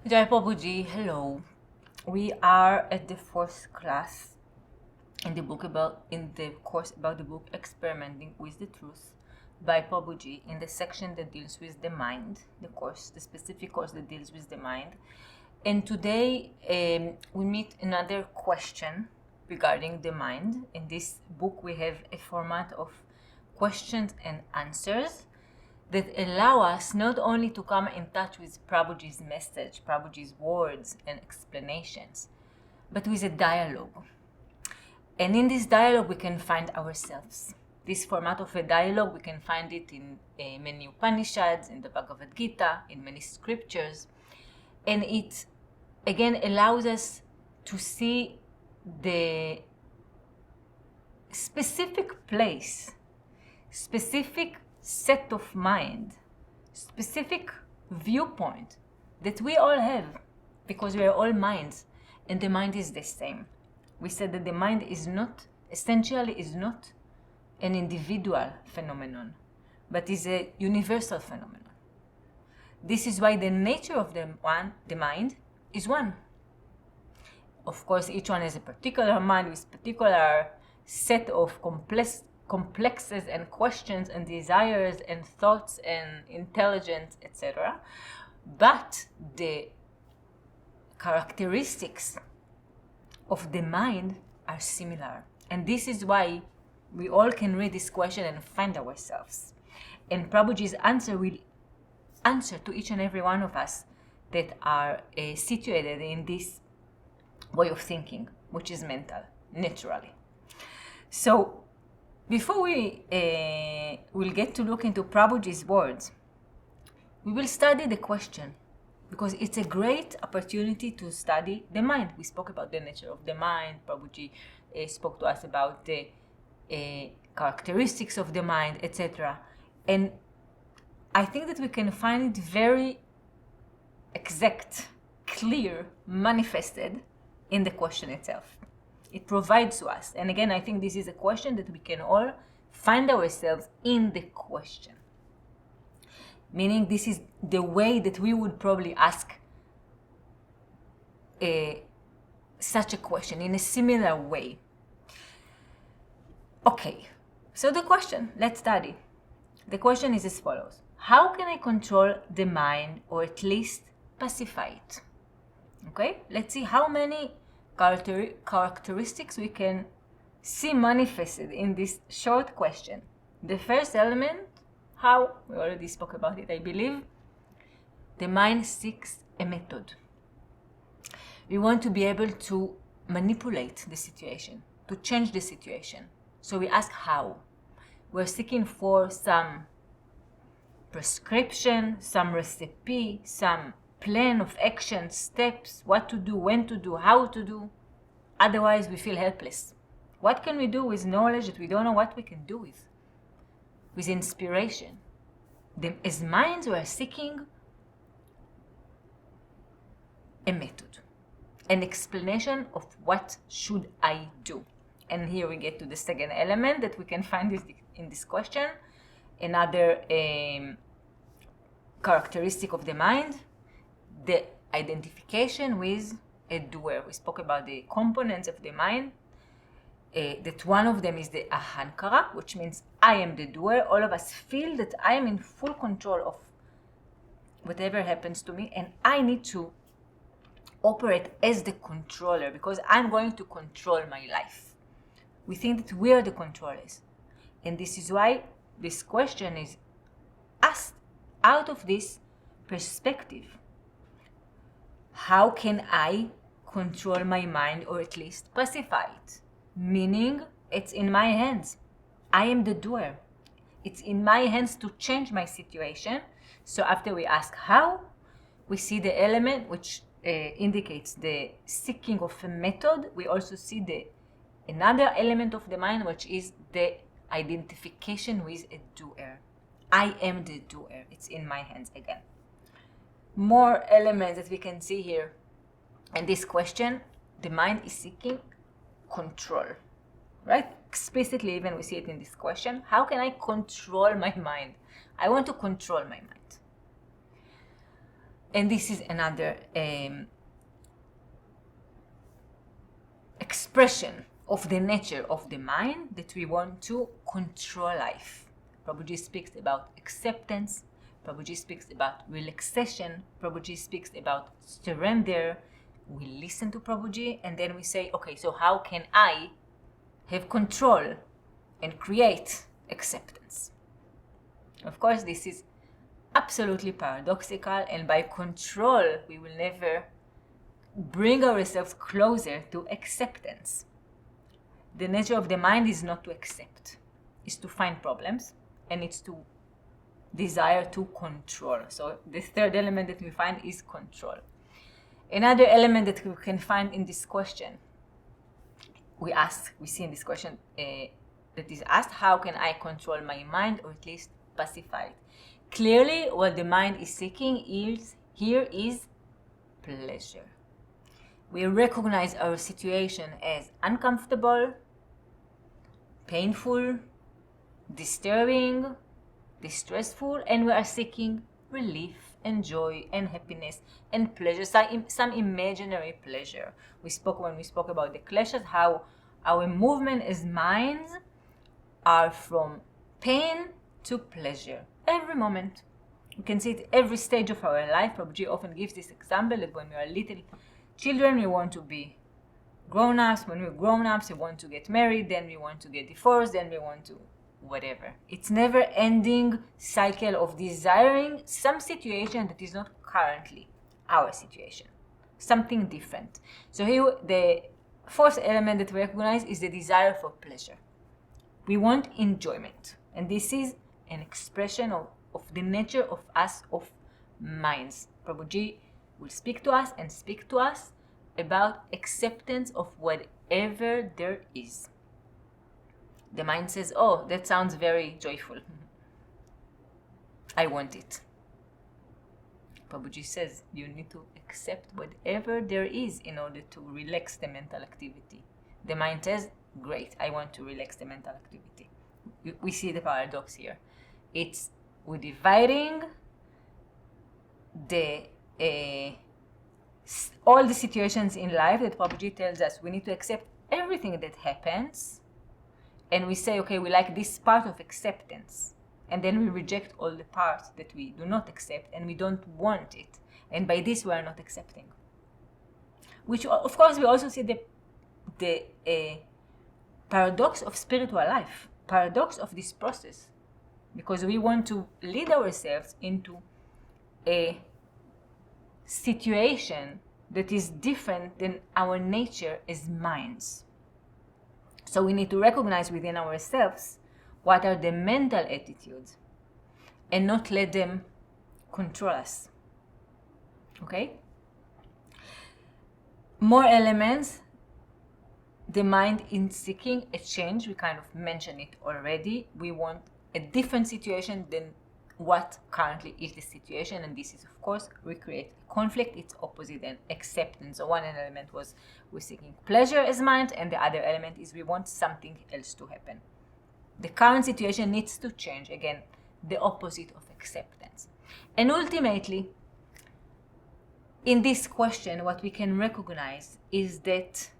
Jai Prabhuji, hello. We are at the fourth class in the course about the book Experimenting with the Truth by Prabhuji in the section that deals with the mind, the specific course that deals with the mind. And today we meet another question regarding the mind. In this book we have a format of questions and answers that allow us not only to come in touch with Prabhuji's message, Prabhuji's words and explanations, but with a dialogue. And in this dialogue we can find ourselves. This format of a dialogue, we can find it in many Upanishads, in the Bhagavad Gita, in many scriptures. And it, again, allows us to see the specific place, specific set of mind, specific viewpoint that we all have, because we are all minds, and the mind is the same. We said that the mind is not an individual phenomenon, but is a universal phenomenon. This is why the nature of the mind is one. Of course, each one has a particular mind with particular set of complexes and questions and desires and thoughts and intelligence, etc. But the characteristics of the mind are similar. And this is why we all can read this question and find ourselves. And Prabhuji's answer will answer to each and every one of us that are situated in this way of thinking, which is mental, naturally. So, before we will get to look into Prabhuji's words, we will study the question, because it's a great opportunity to study the mind. We spoke about the nature of the mind. Prabhuji spoke to us about the characteristics of the mind, etc. And I think that we can find it very exact, clear, manifested in the question itself. It provides to us. And again, I think this is a question that we can all find ourselves in the question. Meaning this is the way that we would probably ask such a question, in a similar way. Okay, so the question, let's study. The question is as follows. How can I control the mind, or at least pacify it? Okay, let's see how many characteristics we can see manifested in this short question. The first element, how? We already spoke about it, I believe. The mind seeks a method. We want to be able to manipulate the situation, to change the situation. So we ask how. We're seeking for some prescription, some recipe, some plan of action, steps, what to do, when to do, how to do. Otherwise, we feel helpless. What can we do with knowledge that we don't know what we can do with? With inspiration. As minds, we are seeking a method, an explanation of what should I do. And here we get to the second element that we can find in this question. Another characteristic of the mind, the identification with a doer. We spoke about the components of the mind, that one of them is the ahankara, which means I am the doer. All of us feel that I am in full control of whatever happens to me, and I need to operate as the controller, because I'm going to control my life. We think that we are the controllers. And this is why this question is asked out of this perspective. How can I control my mind, or at least pacify it? Meaning, it's in my hands. I am the doer. It's in my hands to change my situation. So after we ask how, we see the element which indicates the seeking of a method. We also see another element of the mind, which is the identification with a doer. I am the doer. It's in my hands again. More elements that we can see here. In this question, the mind is seeking control, right? Explicitly, even we see it in this question. How can I control my mind? I want to control my mind. And this is another expression of the nature of the mind, that we want to control life. Prabhuji speaks about acceptance. Prabhuji speaks about relaxation. Prabhuji speaks about surrender. We listen to Prabhuji and then we say, okay, so how can I have control and create acceptance? Of course, this is absolutely paradoxical, and by control, we will never bring ourselves closer to acceptance. The nature of the mind is not to accept, it's to find problems, and it's to desire to control. So the third element that we find is control. Another element that we can find in this question, we see in this question that is asked, how can I control my mind, or at least pacify it? Clearly, what the mind is seeking here is pleasure. We recognize our situation as uncomfortable, painful, disturbing, distressful, and we are seeking relief and joy and happiness and pleasure, some imaginary pleasure. When we spoke about the clashes, how our movement as minds are from pain to pleasure. Every moment. You can see it every stage of our life. Prabhuji often gives this example that when we are little children, we want to be grown-ups. When we're grown-ups, we want to get married, then we want to get divorced, then we want to whatever. It's never-ending cycle of desiring some situation that is not currently our situation, something different. So here, the fourth element that we recognize is the desire for pleasure. We want enjoyment, and this is an expression of the nature of us, of minds. Prabhuji will speak to us about acceptance of whatever there is. The mind says, oh, that sounds very joyful. I want it. Prabhuji says you need to accept whatever there is in order to relax the mental activity. The mind says, great, I want to relax the mental activity. We see the paradox here. We're dividing all the situations in life that Prabhuji tells us we need to accept everything that happens, and we say, okay, we like this part of acceptance, and then we reject all the parts that we do not accept and we don't want it, and by this we are not accepting. Which, of course, we also see the paradox of spiritual life, paradox of this process, because we want to lead ourselves into a situation that is different than our nature as minds. So we need to recognize within ourselves what are the mental attitudes and not let them control us. Okay? More elements. The mind in seeking a change, we kind of mentioned it already. We want a different situation than what currently is the situation, and this is, of course, we create conflict. It's opposite and acceptance. So one element was we're seeking pleasure as mind, and the other element is we want something else to happen. The current situation needs to change. Again, the opposite of acceptance. And ultimately, in this question, what we can recognize is that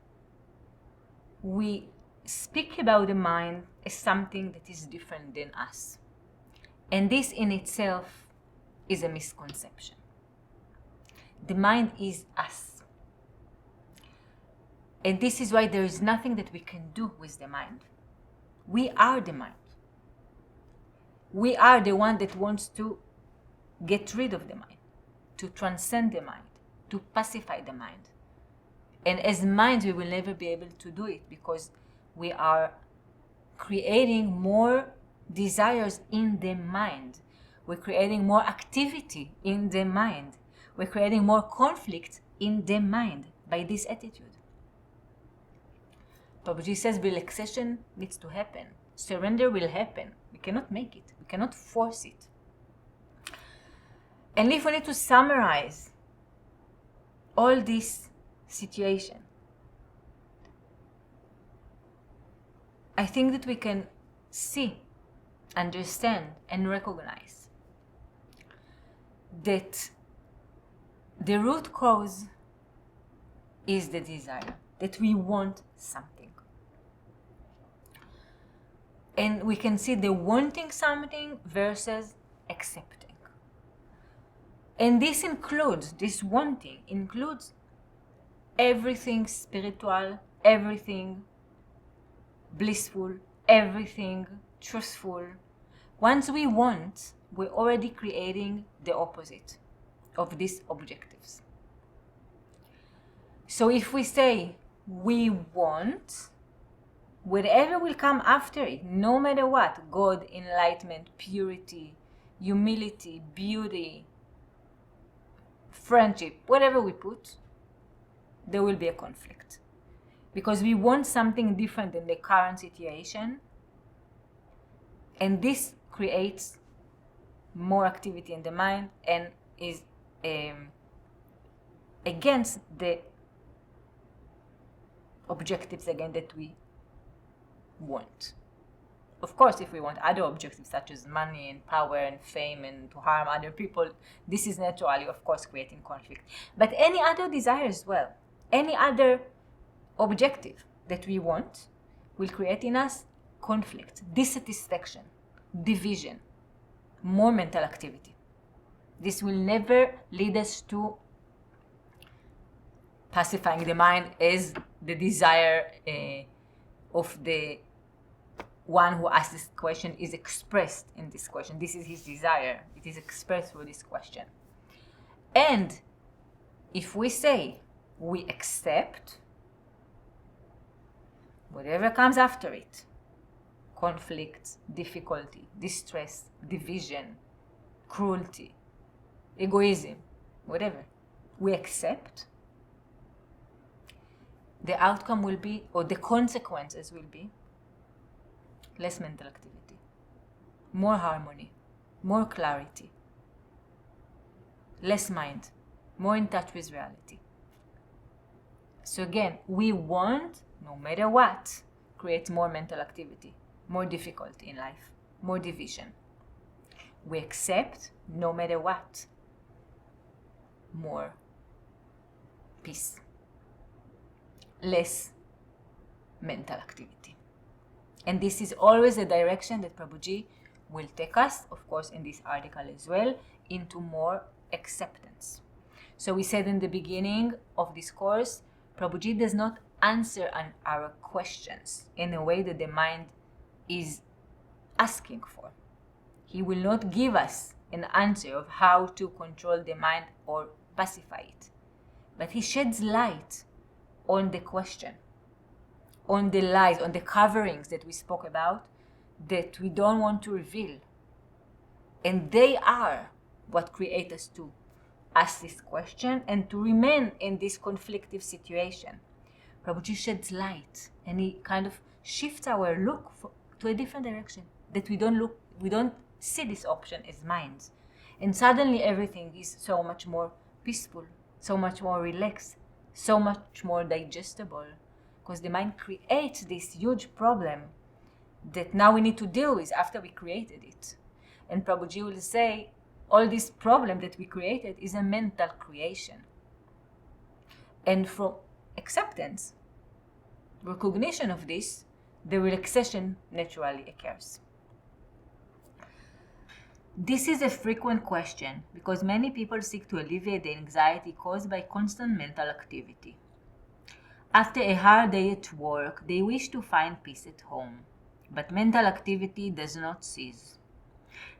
we speak about the mind as something that is different than us. And this in itself is a misconception. The mind is us. And this is why there is nothing that we can do with the mind. We are the mind. We are the one that wants to get rid of the mind, to transcend the mind, to pacify the mind. And as minds, we will never be able to do it because we are creating more desires in the mind. We're creating more activity in the mind. We're creating more conflict in the mind by this attitude. Prabhuji says relaxation needs to happen. Surrender will happen. We cannot make it. We cannot force it. And if we need to summarize all this situation, I think that we can see, understand, and recognize that the root cause is the desire, that we want something. And we can see the wanting something versus accepting. And this wanting includes everything spiritual, everything blissful, everything truthful. Once we want, we're already creating the opposite of these objectives. So if we say we want, whatever will come after it, no matter what, God, enlightenment, purity, humility, beauty, friendship, whatever we put, there will be a conflict. Because we want something different than the current situation, and this creates more activity in the mind and is against the objectives again that we want. Of course, if we want other objectives such as money and power and fame and to harm other people, this is naturally, of course, creating conflict. But any other desire as well, any other objective that we want will create in us conflict, dissatisfaction, division, more mental activity. This will never lead us to pacifying the mind as the desire of the one who asked this question is expressed in this question. This is his desire. It is expressed through this question. And if we say we accept whatever comes after it, conflict, difficulty, distress, division, cruelty, egoism, whatever, we accept, the outcome will be, or the consequences will be, less mental activity, more harmony, more clarity, less mind, more in touch with reality. So again, we want, no matter what, create more mental activity, more difficulty in life, more division. We accept, no matter what, more peace, less mental activity. And this is always the direction that Prabhuji will take us, of course, in this article as well, into more acceptance. So we said in the beginning of this course, Prabhuji does not answer on our questions in a way that the mind is asking for. He will not give us an answer of how to control the mind or pacify it. But he sheds light on the question, on the lies, on the coverings that we spoke about that we don't want to reveal. And they are what create us to ask this question and to remain in this conflictive situation. Prabhuji sheds light and he kind of shifts our look to a different direction, that we don't see this option as minds. And suddenly everything is so much more peaceful, so much more relaxed, so much more digestible, because the mind creates this huge problem that now we need to deal with after we created it. And Prabhuji will say, all this problem that we created is a mental creation. And from acceptance, recognition of this, the relaxation naturally occurs. This is a frequent question because many people seek to alleviate the anxiety caused by constant mental activity. After a hard day at work, they wish to find peace at home, but mental activity does not cease.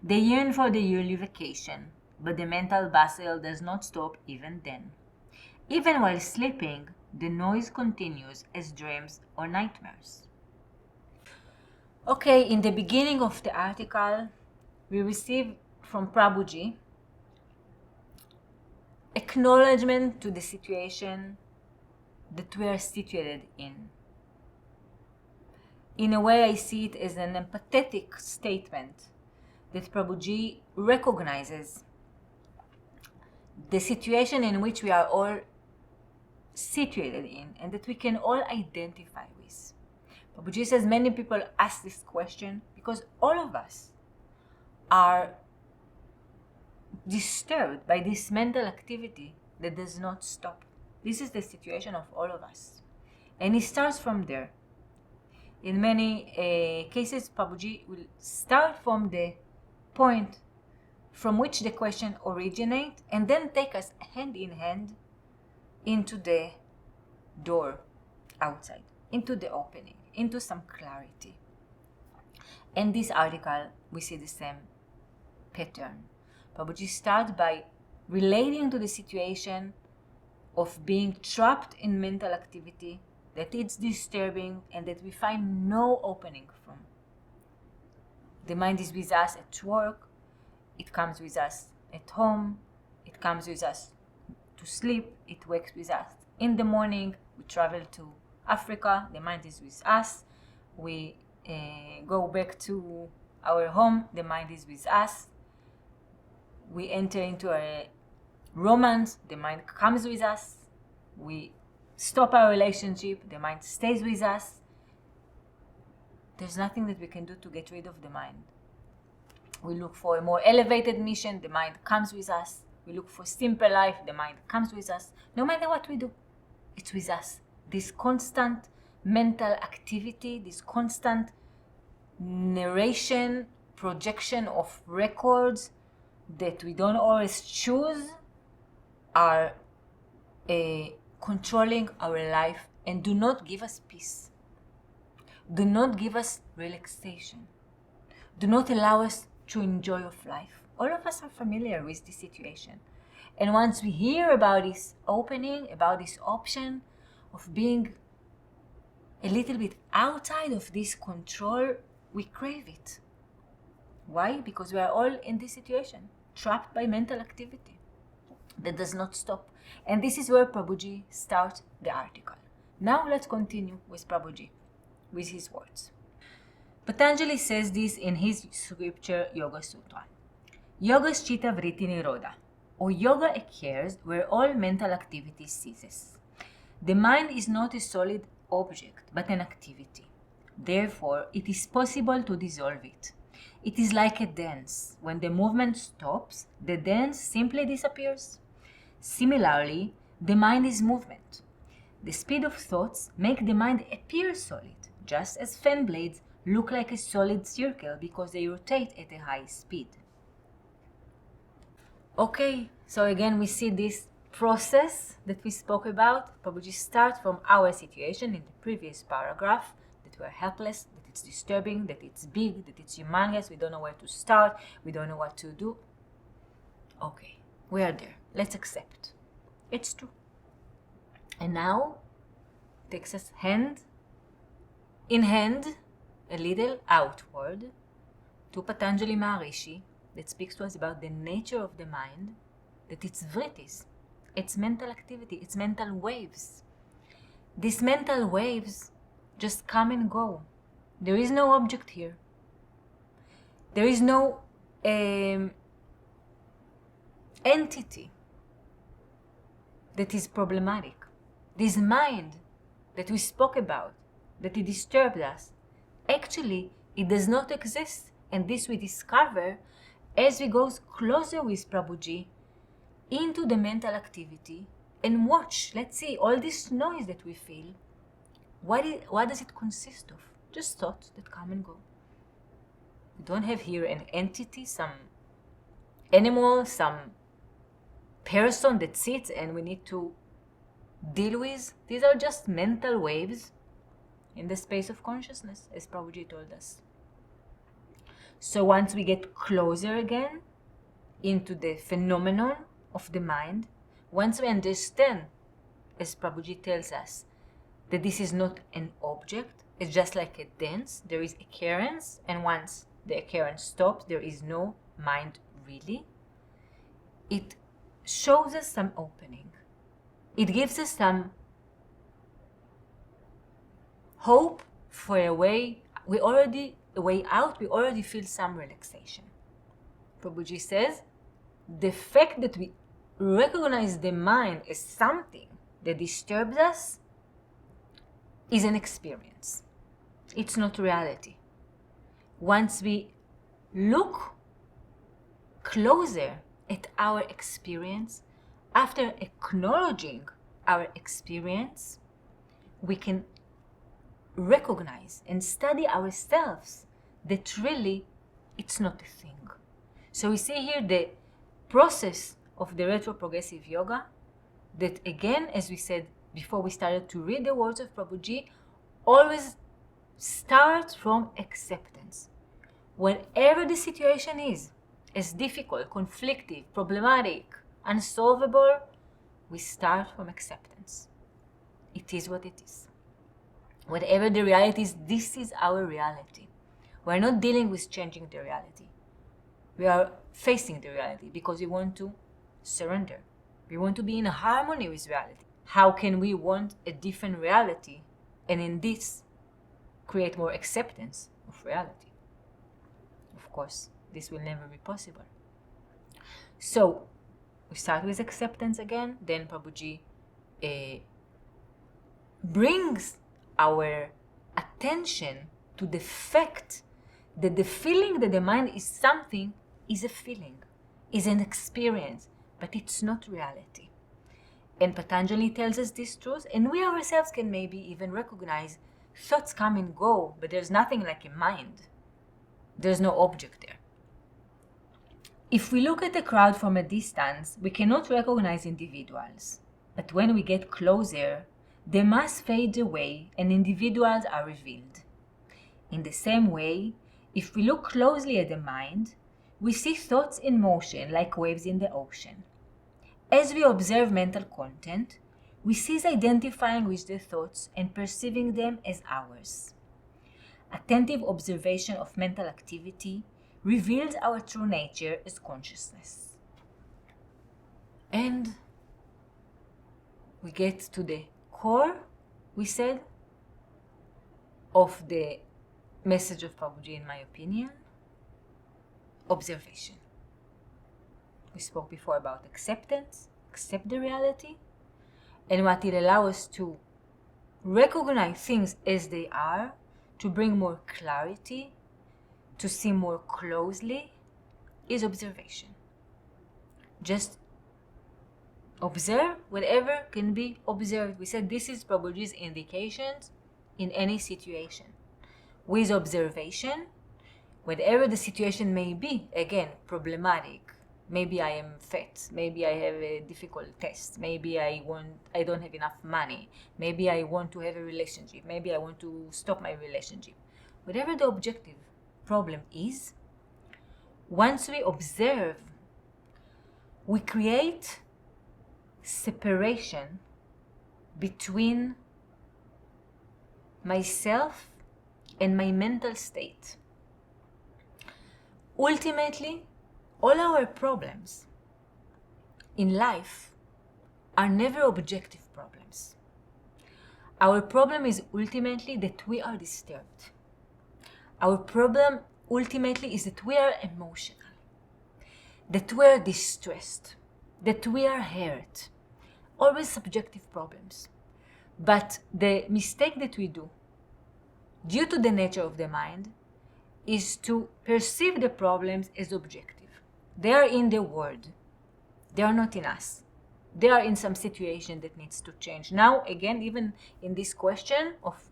They yearn for the yearly vacation, but the mental bustle does not stop even then. Even while sleeping, the noise continues as dreams or nightmares. Okay, in the beginning of the article, we receive from Prabhuji acknowledgement to the situation that we are situated in. In a way, I see it as an empathetic statement that Prabhuji recognizes the situation in which we are all situated in and that we can all identify with. Prabhuji says many people ask this question because all of us are disturbed by this mental activity that does not stop. This is the situation of all of us. And it starts from there. In many cases, Prabhuji will start from the point from which the question originates and then take us hand in hand into the door outside, into the opening, into some clarity. In this article, we see the same pattern. Prabhuji starts by relating to the situation of being trapped in mental activity, that it's disturbing and that we find no opening from. The mind is with us at work, it comes with us at home, it comes with us to sleep, it wakes with us in the morning, we travel to Africa, the mind is with us, we go back to our home, the mind is with us, we enter into a romance, the mind comes with us, we stop our relationship, the mind stays with us. There's nothing that we can do to get rid of the mind. We look for a more elevated mission, the mind comes with us. We look for simple life, the mind comes with us. No matter what we do, it's with us. This constant mental activity, this constant narration, projection of records that we don't always choose are controlling our life and do not give us peace. Do not give us relaxation. Do not allow us to enjoy of life. All of us are familiar with this situation. And once we hear about this opening, about this option of being a little bit outside of this control, we crave it. Why? Because we are all in this situation, trapped by mental activity that does not stop. And this is where Prabhuji starts the article. Now let's continue with Prabhuji, with his words. Patanjali says this in his scripture Yoga Sutra. Yoga's chitta vritti nirodha, or yoga occurs where all mental activity ceases. The mind is not a solid object, but an activity. Therefore, it is possible to dissolve it. It is like a dance. When the movement stops, the dance simply disappears. Similarly, the mind is movement. The speed of thoughts makes the mind appear solid, just as fan blades look like a solid circle because they rotate at a high speed. Okay, so again we see this process that we spoke about. Prabhuji starts from our situation in the previous paragraph, that we are helpless, that it's disturbing, that it's big, that it's humongous, we don't know where to start, we don't know what to do. Okay, we are there. Let's accept. It's true. And now, takes us hand in hand, a little outward, to Patanjali Maharishi, that speaks to us about the nature of the mind, that it's vrittis, it's mental activity, it's mental waves. These mental waves just come and go. There is no object here. There is no entity that is problematic. This mind that we spoke about, that it disturbed us, actually it does not exist, and this we discover as we go closer with Prabhuji into the mental activity and watch. Let's see, all this noise that we feel, what does it consist of? Just thoughts that come and go. We don't have here an entity, some animal, some person that sits and we need to deal with. These are just mental waves in the space of consciousness, as Prabhuji told us. So once we get closer again into the phenomenon of the mind, once we understand, as Prabhuji tells us, that this is not an object, it's just like a dance, there is occurrence, and once the occurrence stops, there is no mind really. It shows us some opening. It gives us some hope for a way out. We already feel some relaxation. Prabhuji says, the fact that we recognize the mind as something that disturbs us is an experience. It's not reality. Once we look closer at our experience, after acknowledging our experience, we can recognize and study ourselves that really it's not a thing. So we see here the process of the retroprogressive yoga that, again, as we said before we started to read the words of Prabhuji, always starts from acceptance. Whatever the situation is, as difficult, conflictive, problematic, unsolvable, we start from acceptance. It is what it is. Whatever the reality is, this is our reality. We're not dealing with changing the reality. We are facing the reality because we want to surrender. We want to be in harmony with reality. How can we want a different reality and in this create more acceptance of reality? Of course, this will never be possible. So we start with acceptance again, then Prabhuji brings our attention to the fact that the feeling that the mind is something is a feeling, is an experience, but it's not reality. And Patanjali tells us this truth, and we ourselves can maybe even recognize thoughts come and go, but there's nothing like a mind. There's no object there. If we look at the crowd from a distance, we cannot recognize individuals. But when we get closer, the mass fades away and individuals are revealed. In the same way, if we look closely at the mind, we see thoughts in motion like waves in the ocean. As we observe mental content, we cease identifying with the thoughts and perceiving them as ours. Attentive observation of mental activity reveals our true nature as consciousness. And we get to the core, we said, of the message of Prabhuji, in my opinion, observation. We spoke before about acceptance, accept the reality, and what it allows us to recognize things as they are, to bring more clarity, to see more closely, is observation. Just observe whatever can be observed. We said this is Prabhuji's indications in any situation. With observation, whatever the situation may be, again, problematic. Maybe I am fat. Maybe I have a difficult test. Maybe I don't have enough money. Maybe I want to have a relationship. Maybe I want to stop my relationship. Whatever the objective problem is, once we observe, we create separation between myself and my mental state. Ultimately, all our problems in life are never objective problems. Our problem is ultimately that we are disturbed. Our problem ultimately is that we are emotional, that we are distressed, that we are hurt. Always subjective problems. But the mistake that we do, due to the nature of the mind, is to perceive the problems as objective. They are in the world. They are not in us. They are in some situation that needs to change. Now, again, even in this question of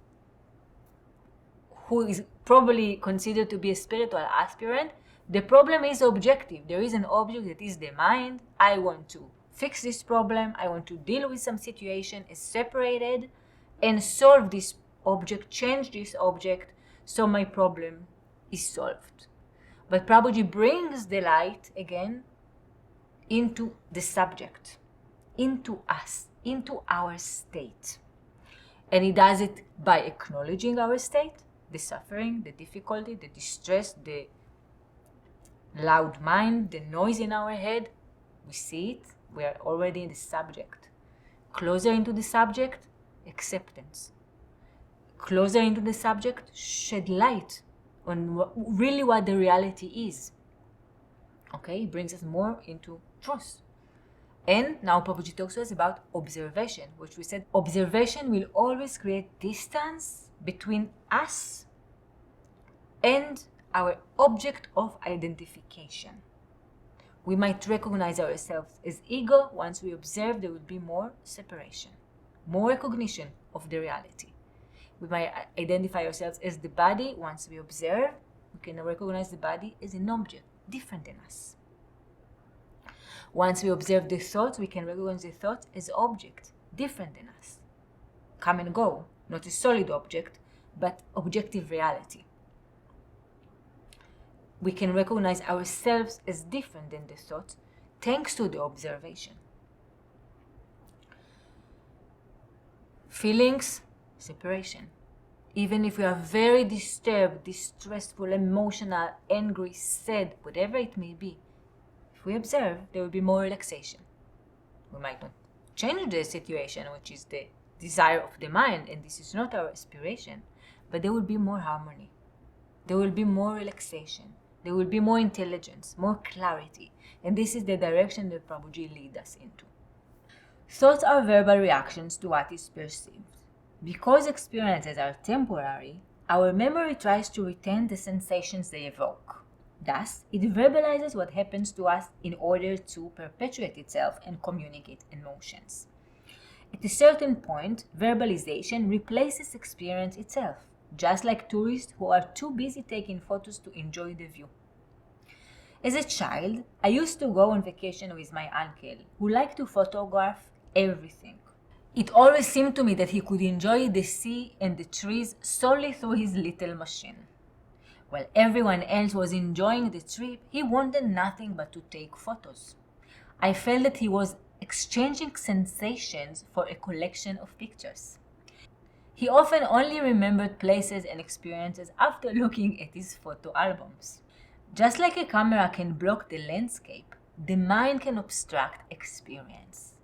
who is probably considered to be a spiritual aspirant, the problem is objective. There is an object that is the mind. I want to fix this problem. I want to deal with some situation as separated and solve this object, change this object, so my problem is solved. But Prabhuji brings the light again into the subject, into us, into our state. And he does it by acknowledging our state, the suffering, the difficulty, the distress, the loud mind, the noise in our head. We see it, we are already in the subject. Closer into the subject, acceptance. Closer into the subject, shed light on what the reality is. Okay, it brings us more into truth. And now Prabhuji talks to us about observation, which we said observation will always create distance between us and our object of identification. We might recognize ourselves as ego. Once we observe, there will be more separation, more recognition of the reality. We might identify ourselves as the body. Once we observe, we can recognize the body as an object, different than us. Once we observe the thoughts, we can recognize the thoughts as object, different than us. Come and go, not a solid object, but objective reality. We can recognize ourselves as different than the thoughts, thanks to the observation. Feelings, separation. Even if we are very disturbed, distressful, emotional, angry, sad, whatever it may be, if we observe, there will be more relaxation. We might not change the situation, which is the desire of the mind, and this is not our aspiration, but there will be more harmony. There will be more relaxation. There will be more intelligence, more clarity. And this is the direction that Prabhuji leads us into. Thoughts are verbal reactions to what is perceived. Because experiences are temporary, our memory tries to retain the sensations they evoke. Thus, it verbalizes what happens to us in order to perpetuate itself and communicate emotions. At a certain point, verbalization replaces experience itself, just like tourists who are too busy taking photos to enjoy the view. As a child, I used to go on vacation with my uncle, who liked to photograph everything. It always seemed to me that he could enjoy the sea and the trees solely through his little machine. While everyone else was enjoying the trip, he wanted nothing but to take photos. I felt that he was exchanging sensations for a collection of pictures. He often only remembered places and experiences after looking at his photo albums. Just like a camera can block the landscape, the mind can obstruct experience.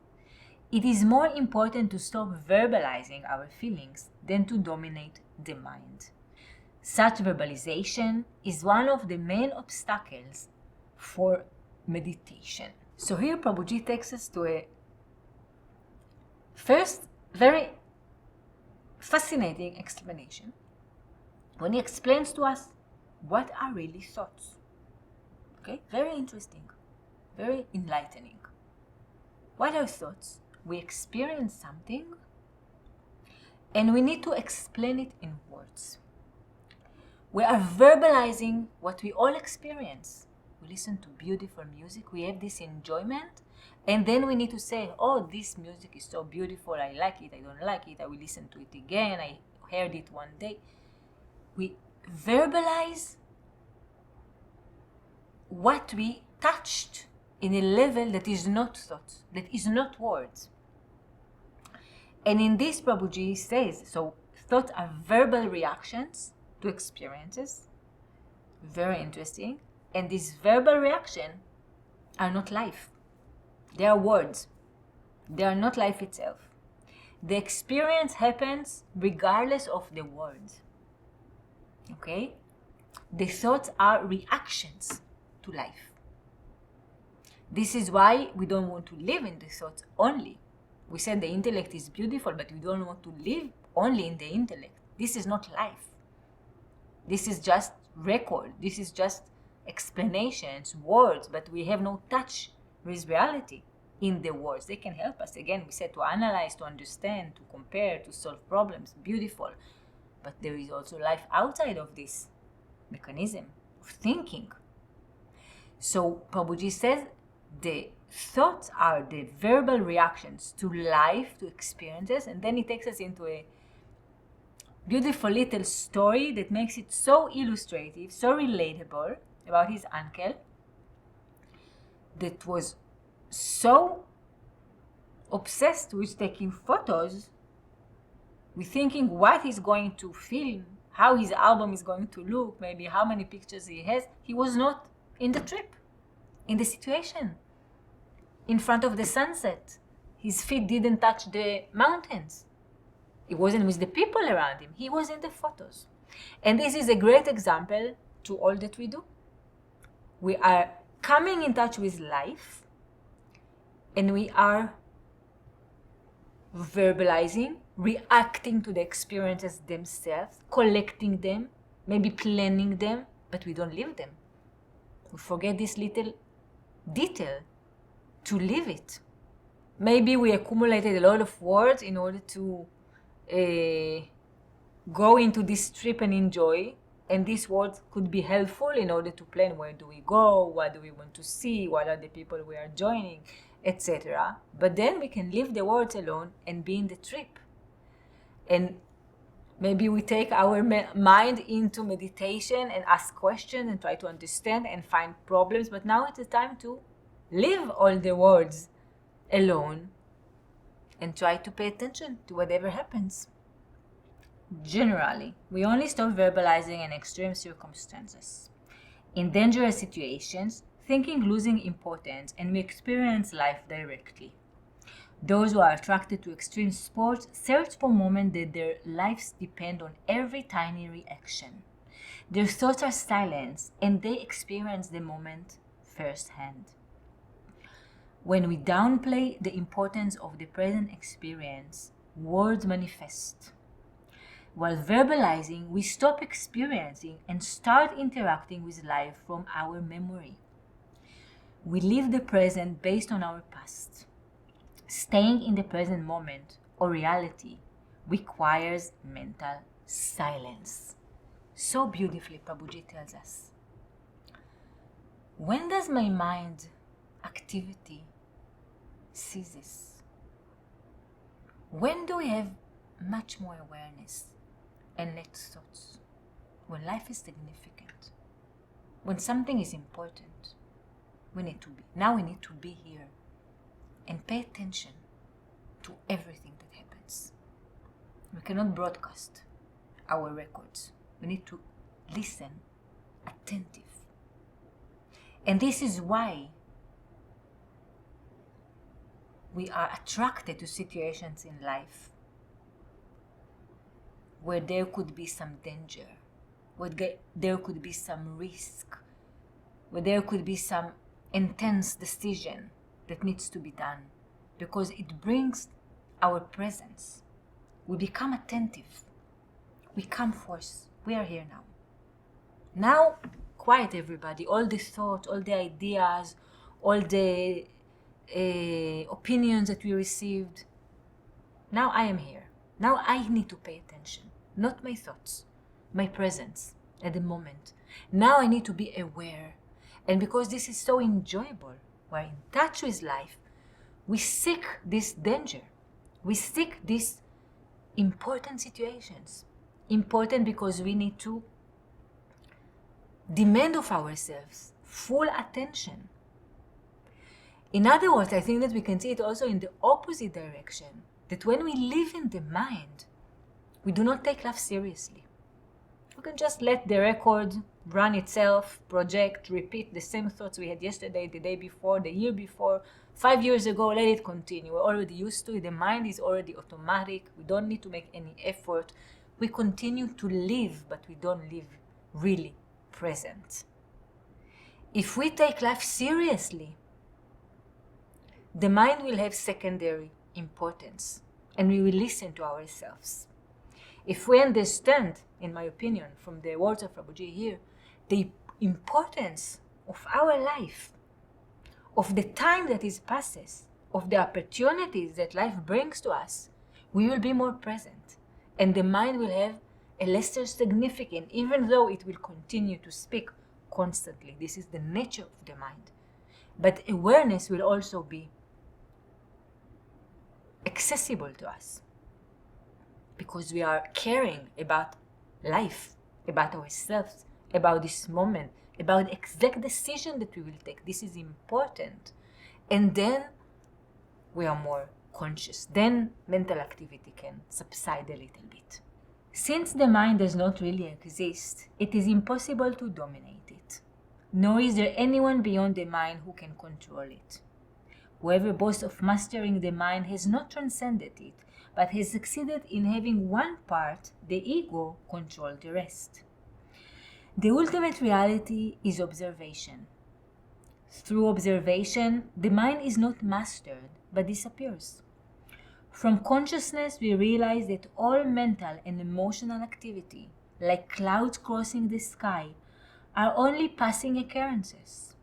It is more important to stop verbalizing our feelings than to dominate the mind. Such verbalization is one of the main obstacles for meditation. So here Prabhuji takes us to a first very fascinating explanation when he explains to us what are really thoughts. Okay, very interesting, very enlightening. What are thoughts? We experience something and we need to explain it in words. We are verbalizing what we all experience. We listen to beautiful music, we have this enjoyment, and then we need to say, oh, this music is so beautiful, I like it, I don't like it, I will listen to it again, I heard it one day. We verbalize what we touched in a level that is not thoughts, that is not words. And in this Prabhuji says, so thoughts are verbal reactions to experiences. Very interesting. And these verbal reactions are not life. They are words. They are not life itself. The experience happens regardless of the words. Okay? The thoughts are reactions to life. This is why we don't want to live in the thoughts only. We said the intellect is beautiful, but we don't want to live only in the intellect. This is not life. This is just record. This is just explanations, words, but we have no touch with reality in the words. They can help us. Again, we said to analyze, to understand, to compare, to solve problems. Beautiful. But there is also life outside of this mechanism of thinking. So Prabhuji says the thoughts are the verbal reactions to life, to experiences, and then he takes us into a beautiful little story that makes it so illustrative, so relatable about his uncle that was so obsessed with taking photos, with thinking what he's going to film, how his album is going to look, maybe how many pictures he has. He was not in the trip, in the situation, in front of the sunset. His feet didn't touch the mountains. He wasn't with the people around him. He was in the photos. And this is a great example to all that we do. We are coming in touch with life, and we are verbalizing, reacting to the experiences themselves, collecting them, maybe planning them, but we don't live them. We forget this little detail to live it. Maybe we accumulated a lot of words in order to go into this trip and enjoy, and these words could be helpful in order to plan where do we go, what do we want to see, what are the people we are joining, etc. But then we can leave the words alone and be in the trip. And maybe we take our mind into meditation and ask questions and try to understand and find problems, but now it's the time to leave all the words alone and try to pay attention to whatever happens. Generally, we only stop verbalizing in extreme circumstances. In dangerous situations, thinking losing importance, and we experience life directly. Those who are attracted to extreme sports search for moments that their lives depend on every tiny reaction. Their thoughts are silenced and they experience the moment firsthand. When we downplay the importance of the present experience, words manifest. While verbalizing, we stop experiencing and start interacting with life from our memory. We live the present based on our past. Staying in the present moment or reality requires mental silence. So beautifully, Prabhuji tells us. When does my mind activity ceases? When do we have much more awareness and less thoughts? When life is significant, when something is important, we need to be. Now we need to be here and pay attention to everything that happens. We cannot broadcast our records. We need to listen, attentive. And this is why we are attracted to situations in life where there could be some danger, where there could be some risk, where there could be some intense decision that needs to be done, because it brings our presence. We become attentive. We come forth. We are here now. Now, quiet everybody. All the thoughts, all the ideas, all the opinions that we received. Now I am here. Now I need to pay attention. Not my thoughts, my presence at the moment. Now I need to be aware. And because this is so enjoyable, we're in touch with life, we seek this danger. We seek these important situations. Important because we need to demand of ourselves full attention. In other words, I think that we can see it also in the opposite direction, that when we live in the mind, we do not take life seriously. We can just let the record run itself, project, repeat the same thoughts we had yesterday, the day before, the year before, 5 years ago, let it continue. We're already used to it. The mind is already automatic. We don't need to make any effort. We continue to live, but we don't live really present. If we take life seriously, the mind will have secondary importance, and we will listen to ourselves. If we understand, in my opinion, from the words of Prabhuji here, the importance of our life, of the time that is passes, of the opportunities that life brings to us, we will be more present. And the mind will have a lesser significance, even though it will continue to speak constantly. This is the nature of the mind. But awareness will also be accessible to us, because we are caring about life, about ourselves, about this moment, about the exact decision that we will take. This is important. And then we are more conscious. Then mental activity can subside a little bit. Since the mind does not really exist, it is impossible to dominate it. Nor is there anyone beyond the mind who can control it. Whoever boasts of mastering the mind has not transcended it, but has succeeded in having one part, the ego, control the rest. The ultimate reality is observation. Through observation, the mind is not mastered, but disappears. From consciousness, we realize that all mental and emotional activity, like clouds crossing the sky, are only passing occurrences.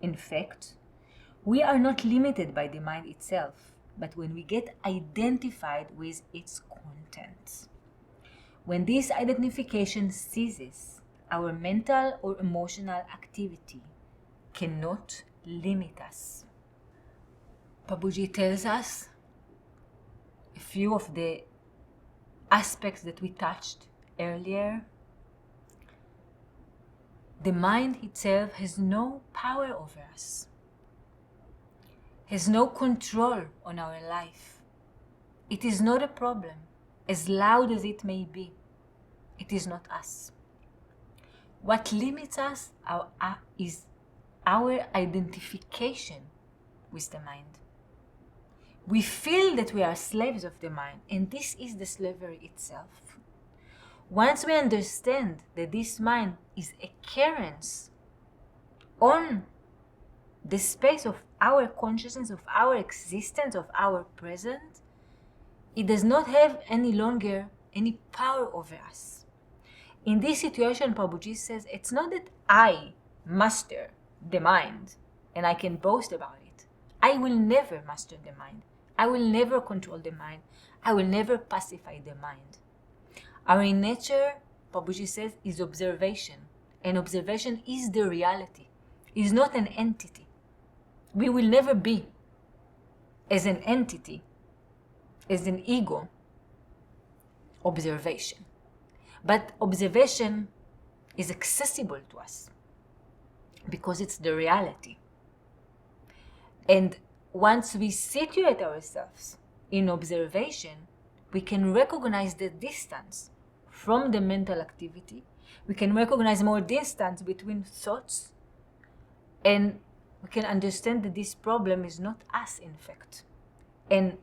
In fact, we are not limited by the mind itself, but when we get identified with its contents. When this identification ceases, our mental or emotional activity cannot limit us. Prabhuji tells us a few of the aspects that we touched earlier. The mind itself has no power over us, has no control on our life. It is not a problem, as loud as it may be. It is not us. What limits us is our identification with the mind. We feel that we are slaves of the mind, and this is the slavery itself. Once we understand that this mind is a carence on the space of our consciousness, of our existence, of our present, it does not have any longer any power over us. In this situation, Prabhuji says, it's not that I master the mind and I can boast about it. I will never master the mind. I will never control the mind. I will never pacify the mind. Our nature, Prabhuji says, is observation. And observation is the reality, is not an entity. We will never be as an entity, as an ego, observation. But observation is accessible to us because it's the reality. And once we situate ourselves in observation, we can recognize the distance from the mental activity. We can recognize more distance between thoughts, and we can understand that this problem is not us, in fact, and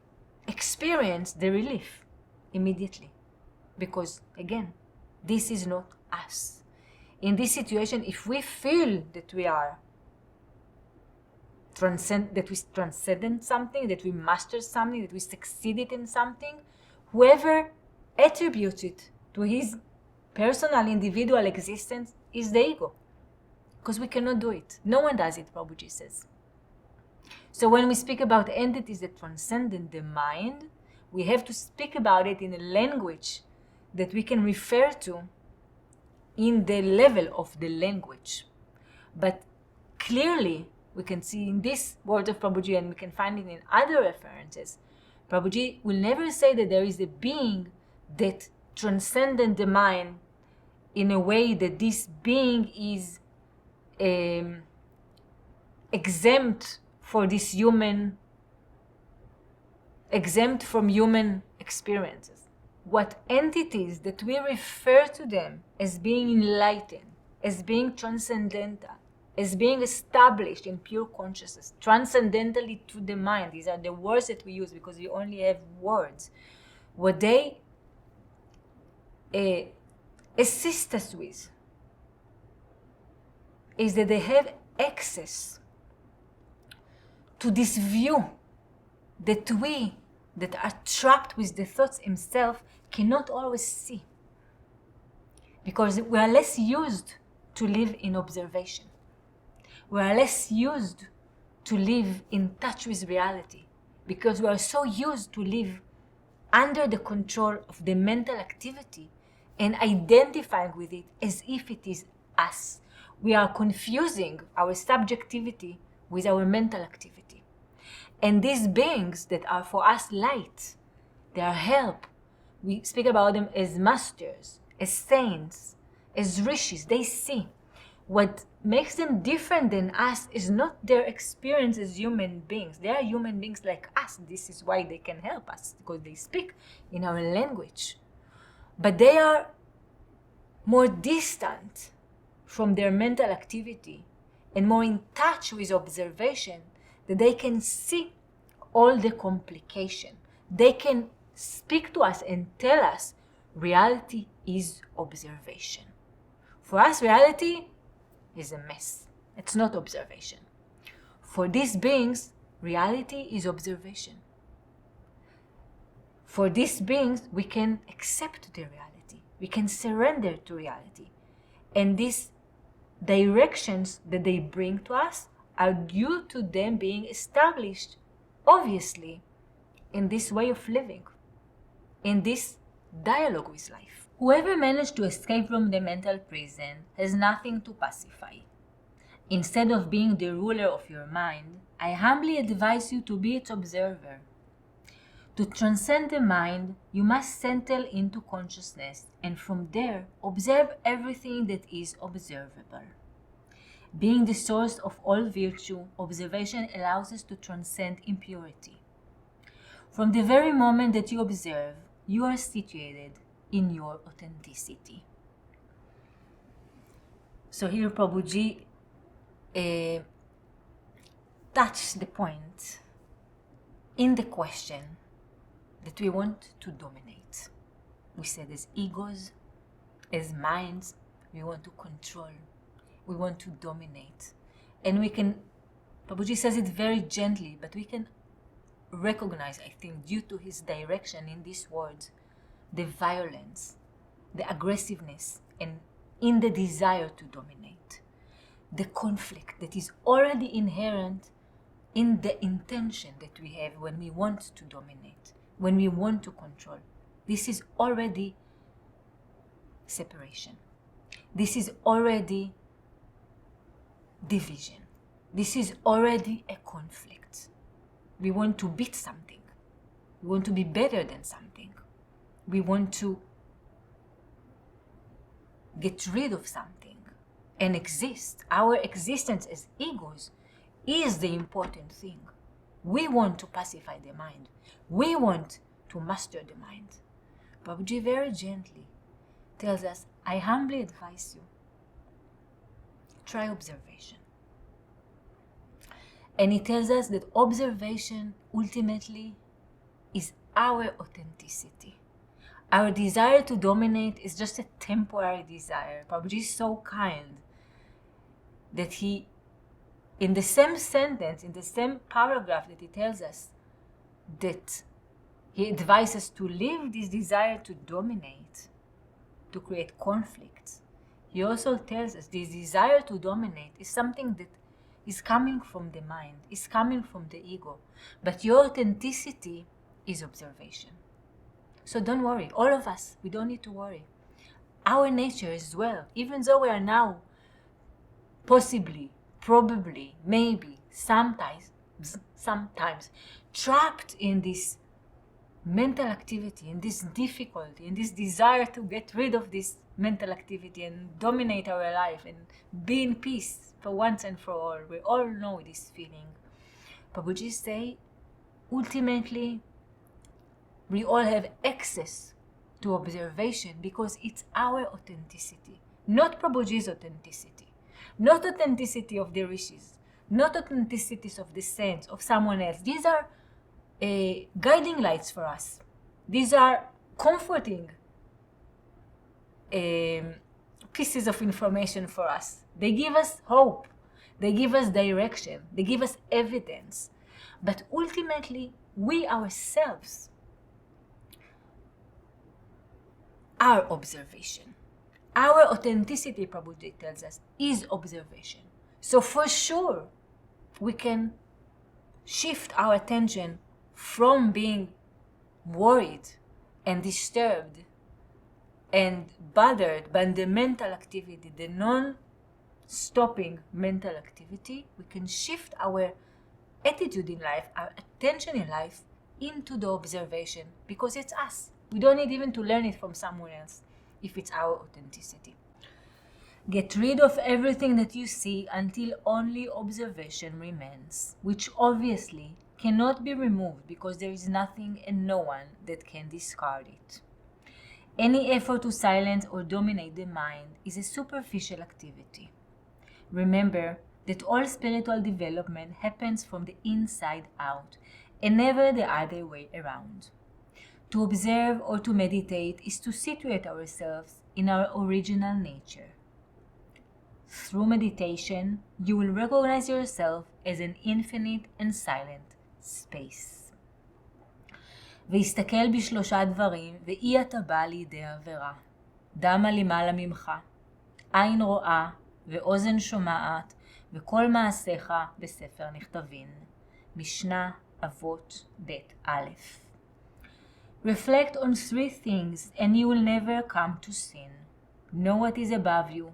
experience the relief immediately. Because, again, this is not us. In this situation, if we feel that we are that we transcended something, that we mastered something, that we succeeded in something, whoever attributes it to his personal, individual existence is the ego. Because we cannot do it. No one does it, Prabhuji says. So when we speak about entities that transcend the mind, we have to speak about it in a language that we can refer to in the level of the language. But clearly, we can see in this word of Prabhuji, and we can find it in other references, Prabhuji will never say that there is a being that transcended the mind in a way that this being is exempt for this exempt from human experiences. What entities that we refer to them as being enlightened, as being transcendental, as being established in pure consciousness, transcendentally to the mind. These are the words that we use because we only have words. What they assist us with is that they have access to this view that we that are trapped with the thoughts himself cannot always see, because we are less used to live in observation. We are less used to live in touch with reality because we are so used to live under the control of the mental activity and identifying with it as if it is us. We are confusing our subjectivity with our mental activity. And these beings that are for us light, they are help. We speak about them as masters, as saints, as rishis. They see. What makes them different than us is not their experience as human beings. They are human beings like us. This is why they can help us, because they speak in our language. But they are more distant from their mental activity and more in touch with observation, that they can see all the complication. They can speak to us and tell us reality is observation. For us, reality is a mess. It's not observation. For these beings, reality is observation. For these beings, we can accept the reality. We can surrender to reality. And these directions that they bring to us are due to them being established, obviously, in this way of living, in this dialogue with life. Whoever managed to escape from the mental prison has nothing to pacify. Instead of being the ruler of your mind, I humbly advise you to be its observer. To transcend the mind, you must settle into consciousness and from there observe everything that is observable. Being the source of all virtue, observation allows us to transcend impurity. From the very moment that you observe, you are situated in your authenticity. So here Prabhuji touched the point in the question that we want to dominate. We said as egos, as minds, we want to control. We want to dominate. And we can, Prabhuji says it very gently, but we can recognize, I think, due to his direction in these words, the violence, the aggressiveness, and in the desire to dominate. The conflict that is already inherent in the intention that we have when we want to dominate, when we want to control. This is already separation. This is already division. This is already a conflict. We want to beat something. We want to be better than something. We want to get rid of something and exist. Our existence as egos is the important thing. We want to pacify the mind. We want to master the mind. Prabhuji very gently tells us, I humbly advise you, try observation. And he tells us that observation ultimately is our authenticity. Our desire to dominate is just a temporary desire. Prabhuji is so kind that he, in the same sentence, in the same paragraph that he tells us that he advises to leave this desire to dominate, to create conflicts, he also tells us this desire to dominate is something that is coming from the mind, is coming from the ego. But your authenticity is observation. So don't worry, all of us, we don't need to worry. Our nature as well, even though we are now possibly, probably, maybe, sometimes trapped in this mental activity, in this difficulty, in this desire to get rid of this mental activity and dominate our life and be in peace for once and for all. We all know this feeling. Prabhuji say, ultimately, we all have access to observation because it's our authenticity, not Prabhuji's authenticity, not authenticity of the rishis, not authenticities of the saints, of someone else. These are guiding lights for us. These are comforting pieces of information for us. They give us hope. They give us direction. They give us evidence. But ultimately, we ourselves are observation. Our authenticity, Prabhuji tells us, is observation. So for sure, we can shift our attention from being worried and disturbed and bothered by the mental activity, the non-stopping mental activity. We can shift our attitude in life, our attention in life, into the observation because it's us. We don't need even to learn it from someone else if it's our authenticity. Get rid of everything that you see until only observation remains, which obviously cannot be removed because there is nothing and no one that can discard it. Any effort to silence or dominate the mind is a superficial activity. Remember that all spiritual development happens from the inside out and never the other way around. To observe or to meditate is to situate ourselves in our original nature. Through meditation, you will recognize yourself as an infinite and silent space. והסתכל בשלושה דברים, ואי אתה בא לידי עבירה. דמה למעלה ממך, עין רואה ואוזן שומעת, וכל מעשיך בספר נכתבין. משנה אבות בית א'. Reflect on three things and you will never come to sin. Know what is above you,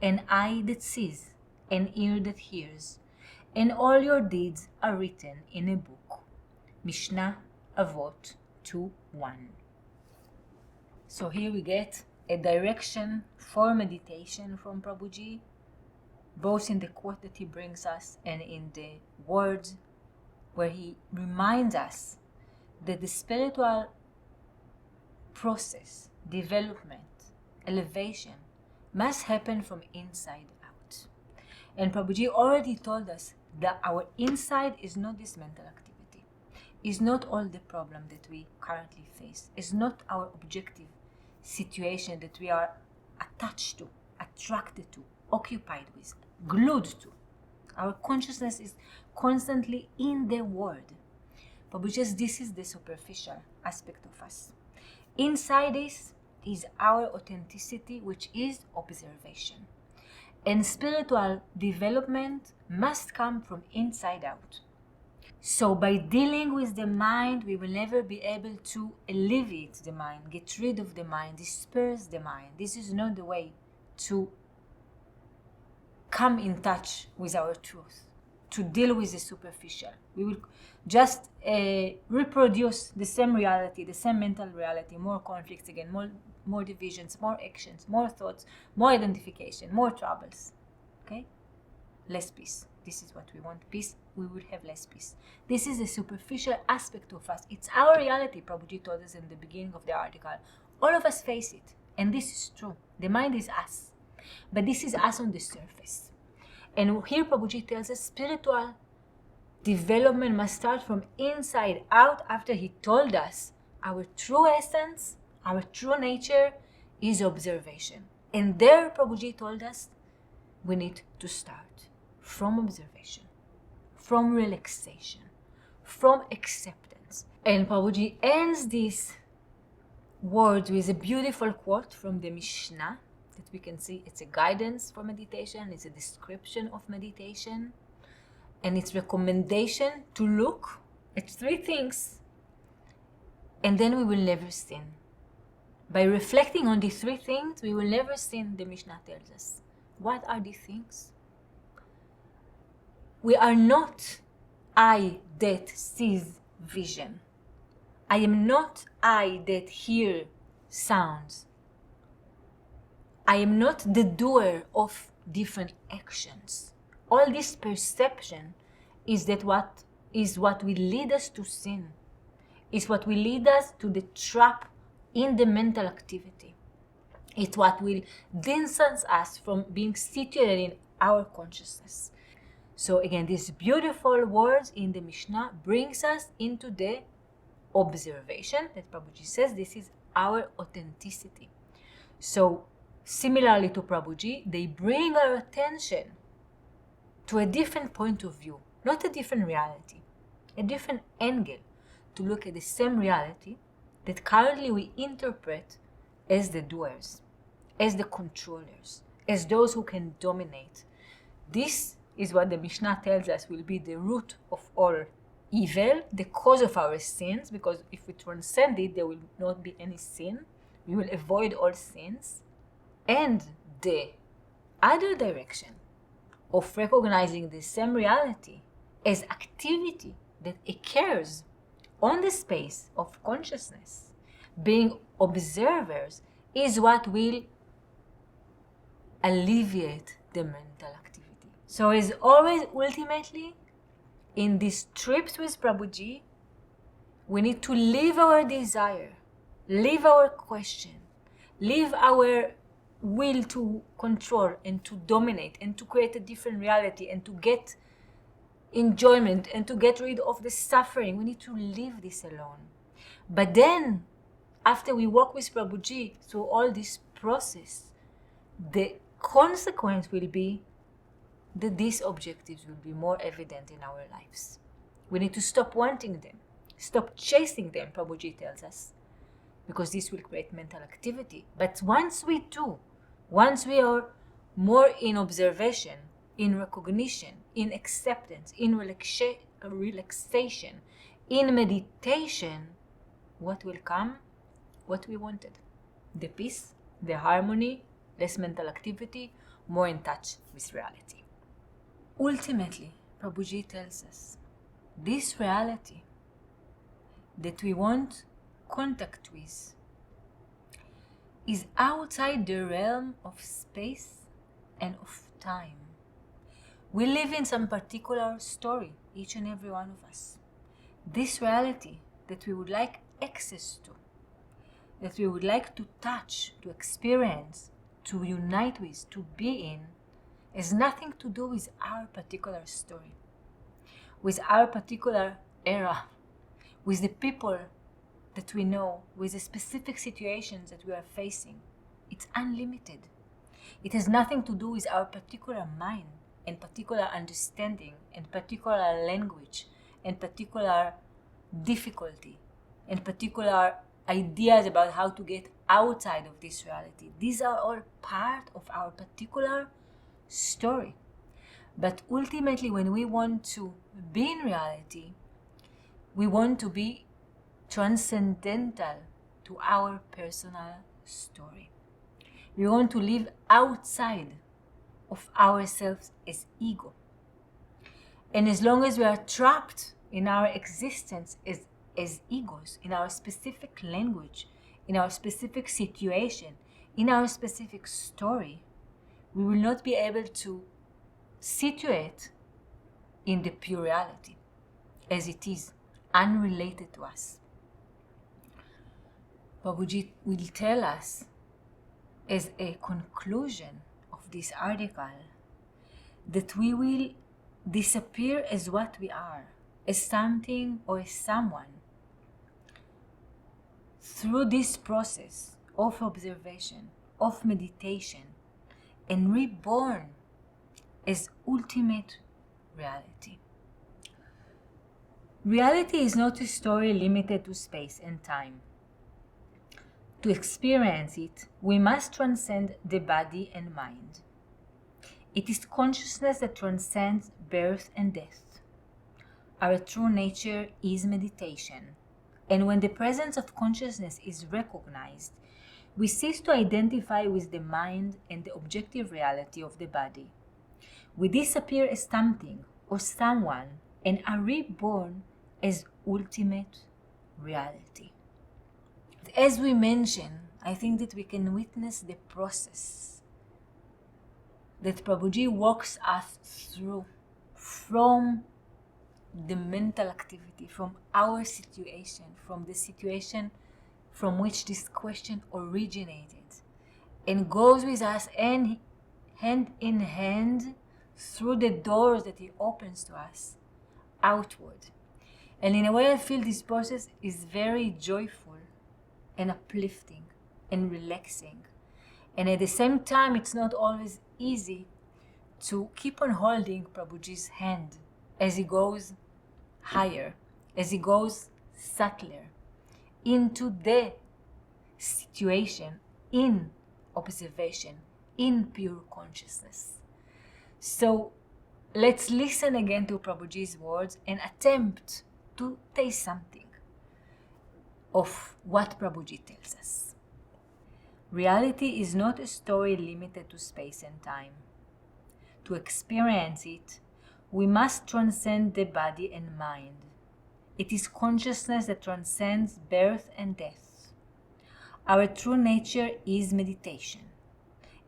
an eye that sees, an ear that hears, and all your deeds are written in a book. Mishnah Avot 2:1. So here we get a direction for meditation from Prabhuji, both in the quote that he brings us and in the words where he reminds us that the spiritual process, development, elevation must happen from inside out. And Prabhuji already told us that our inside is not this mental activity, is not all the problem that we currently face, is not our objective situation that we are attached to, attracted to, occupied with, glued to. Our consciousness is constantly in the world. Prabhuji says this is the superficial aspect of us. Inside this is our authenticity, which is observation. And spiritual development must come from inside out. So by dealing with the mind, we will never be able to alleviate the mind, get rid of the mind, disperse the mind. This is not the way to come in touch with our truth, to deal with the superficial. We will just reproduce the same reality, the same mental reality, more conflicts again, more divisions, more actions, more thoughts, more identification, more troubles. Okay? Less peace. This is what we want. Peace, we will have less peace. This is a superficial aspect of us. It's our reality, Prabhuji told us in the beginning of the article. All of us face it. And this is true. The mind is us. But this is us on the surface. And here Prabhuji tells us spiritual development must start from inside out, after he told us our true essence, our true nature is observation. And there Prabhuji told us we need to start from observation, from relaxation, from acceptance. And Prabhuji ends these words with a beautiful quote from the Mishnah that we can see. It's a guidance for meditation, it's a description of meditation, and it's recommendation to look at three things, and then we will never sin. By reflecting on the three things, we will never sin, the Mishnah tells us. What are these things? We are not eye that sees vision. I am not eye that hears sounds. I am not the doer of different actions. All this perception is what will lead us to sin. Is what will lead us to the trap in the mental activity. It's what will distance us from being situated in our consciousness. So again, these beautiful words in the Mishnah brings us into the observation that Prabhuji says this is our authenticity. So similarly to Prabhuji, they bring our attention to a different point of view, not a different reality, a different angle to look at the same reality that currently we interpret as the doers, as the controllers, as those who can dominate. This is what the Mishnah tells us will be the root of all evil, the cause of our sins, because if we transcend it, there will not be any sin. We will avoid all sins. And the other direction of recognizing the same reality as activity that occurs on the space of consciousness, being observers, is what will alleviate the mental activity. So as always, ultimately, in these trips with Prabhuji, we need to leave our desire, leave our question, leave our will to control and to dominate and to create a different reality and to get enjoyment and to get rid of the suffering. We need to leave this alone. But then, after we walk with Prabhuji through all this process, the consequence will be that these objectives will be more evident in our lives. We need to stop wanting them, stop chasing them, Prabhuji tells us, because this will create mental activity. But once we do, once we are more in observation, in recognition, in acceptance, in relaxation, in meditation, what will come? What we wanted. The peace, the harmony, less mental activity, more in touch with reality. Ultimately, Prabhuji tells us, this reality that we want contact with is outside the realm of space and of time. We live in some particular story, each and every one of us. This reality that we would like access to, that we would like to touch, to experience, to unite with, to be in, has nothing to do with our particular story, with our particular era, with the people that we know, with the specific situations that we are facing. It's unlimited. It has nothing to do with our particular mind and particular understanding and particular language and particular difficulty and particular ideas about how to get outside of this reality. These are all part of our particular story. But ultimately, when we want to be in reality, we want to be transcendental to our personal story. We want to live outside of ourselves as ego. And as long as we are trapped in our existence as egos, in our specific language, in our specific situation, in our specific story, we will not be able to situate in the pure reality as it is, unrelated to us. Prabhuji will tell us as a conclusion of this article that we will disappear as what we are, as something or as someone, through this process of observation, of meditation, and reborn as ultimate reality. Reality is not a story limited to space and time. To experience it, we must transcend the body and mind. It is consciousness that transcends birth and death. Our true nature is meditation, and when the presence of consciousness is recognized, we cease to identify with the mind and the objective reality of the body. We disappear as something or someone and are reborn as ultimate reality. As we mentioned, I think that we can witness the process that Prabhuji walks us through from the mental activity, from our situation, from the situation from which this question originated, and goes with us and hand in hand through the doors that he opens to us outward. And in a way, I feel this process is very joyful and uplifting and relaxing. And at the same time, it's not always easy to keep on holding Prabhuji's hand as he goes higher, as he goes subtler into the situation in observation, in pure consciousness. So let's listen again to Prabhuji's words and attempt to taste something of what Prabhuji tells us. Reality is not a story limited to space and time. To experience it, we must transcend the body and mind. It is consciousness that transcends birth and death. Our true nature is meditation,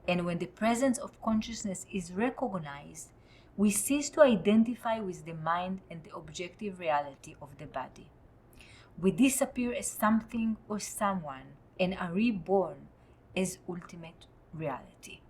and when the presence of consciousness is recognized, we cease to identify with the mind and the objective reality of the body. We disappear as something or someone and are reborn as ultimate reality.